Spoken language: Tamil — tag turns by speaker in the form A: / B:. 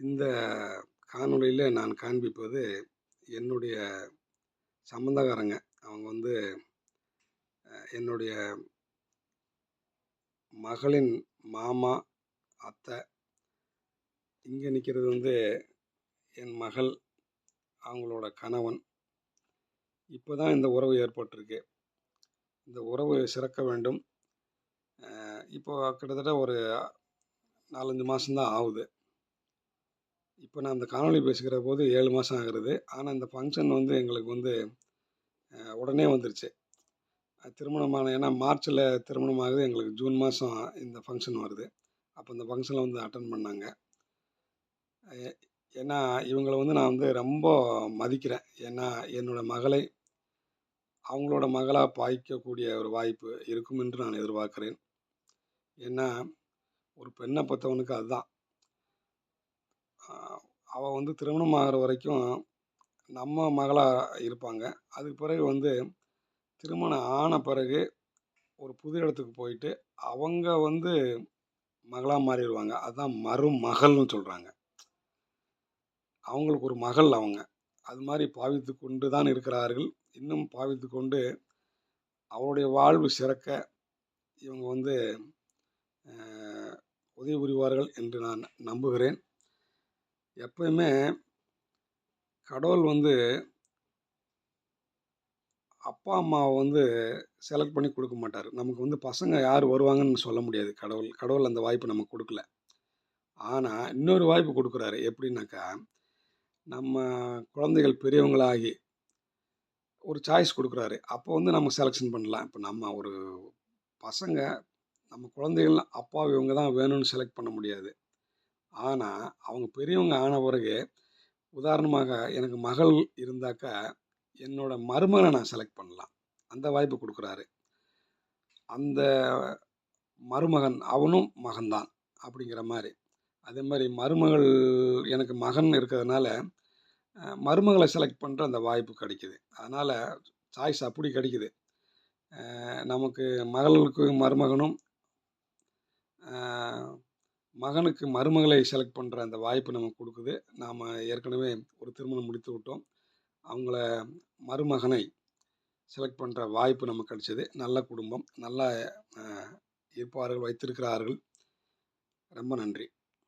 A: இந்த காணொளியில நான் காண்பிப்பது என்னுடைய சம்பந்தக்காரங்க. அவங்க வந்து என்னுடைய மகளின் மாமா, அத்தை. இங்கே நிற்கிறது வந்து என் மகள், அவங்களோட கணவன். இப்போ தான் இந்த உறவு ஏற்பட்டிருக்கு. இந்த உறவு சிறக்க வேண்டும். இப்போ கிட்டத்தட்ட ஒரு 4, 5 மாதம்தான் ஆகுது. இப்போ நான் இந்த காணொளி பேசுகிற போது 7 மாதம் ஆகிறது. ஆனால் இந்த ஃபங்க்ஷன் வந்து எங்களுக்கு வந்து உடனே வந்துருச்சு. திருமணமான ஏன்னா மார்ச்சில் திருமணம் ஆகுது. எங்களுக்கு ஜூன் மாதம் இந்த ஃபங்க்ஷன் வருது. அப்போ இந்த ஃபங்க்ஷனில் வந்து அட்டெண்ட் பண்ணாங்க. எ ஏன்னா இவங்கள வந்து நான் வந்து ரொம்ப மதிக்கிறேன். ஏன்னா என்னோட மகளை அவங்களோட மகளா பாவிக்கக்கூடிய ஒரு வாய்ப்பு இருக்கும் என்று நான் எதிர்பார்க்கிறேன். ஏன்னா ஒரு பெண்ணை பெத்தவனுக்கு அதுதான். அவள் வந்து திருமணம் ஆகிற வரைக்கும் நம்ம மகளா இருப்பாங்க. அதுக்கு பிறகு வந்து திருமணம் ஆன பிறகு ஒரு புது இடத்துக்கு போயிட்டு அவங்க வந்து மகளா மாறிடுவாங்க. அதான் மருமகள்னு சொல்கிறாங்க. அவங்களுக்கு ஒரு மகள் அவங்க. அது மாதிரி பாவித்து கொண்டு தான் இருக்கிறார்கள். இன்னும் பாவித்து கொண்டு அவருடைய வாழ்வு சிறக்க இவங்க வந்து உதவி புரிவார்கள் என்று நான் நம்புகிறேன். எப்பயுமே கடவுள் வந்து அப்பா அம்மாவை வந்து செலக்ட் பண்ணி கொடுக்க மாட்டார். நமக்கு வந்து பசங்க யார் வருவாங்கன்னு சொல்ல முடியாது. கடவுள் அந்த வாய்ப்பு நமக்கு கொடுக்கல. ஆனால் இன்னொரு வாய்ப்பு கொடுக்குறாரு. எப்படின்னாக்கா, நம்ம குழந்தைகள் பெரியவங்களாகி ஒரு சாய்ஸ் கொடுக்குறாரு. அப்போ வந்து நம்ம செலெக்ஷன் பண்ணலாம். இப்போ நம்ம ஒரு பசங்க நம்ம குழந்தைகள் அப்பா இவங்க தான் வேணும்னு செலக்ட் பண்ண முடியாது. ஆனால் அவங்க பெரியவங்க ஆன பிறகு உதாரணமாக எனக்கு மகள் இருந்தாக்கா என்னோட மருமகனை நான் செலக்ட் பண்ணலாம். அந்த வாய்ப்பு கொடுக்குறாரு. அந்த மருமகன் அவனும் மகன்தான் அப்படிங்கிற மாதிரி. அதே மாதிரி மருமகள் எனக்கு மகன் இருக்கிறதுனால மருமகளை செலக்ட் பண்ணுற அந்த வாய்ப்பு கிடைக்குது. அதனால் சாய்ஸ் அப்படி கிடைக்குது. நமக்கு மகளுக்கு மருமகனும் மகனுக்கு மருமகளை செலக்ட் பண்ணுற அந்த வாய்ப்பு நமக்கு கொடுக்குது. நாம் ஏற்கனவே ஒரு திருமணம் முடித்து விட்டோம். அவங்கள மருமகனை செலக்ட் பண்ணுற வாய்ப்பு நமக்கு கிடைச்சது. நல்ல குடும்பம், நல்லா இருப்பார்கள், வைத்திருக்கிறார்கள். ரொம்ப நன்றி.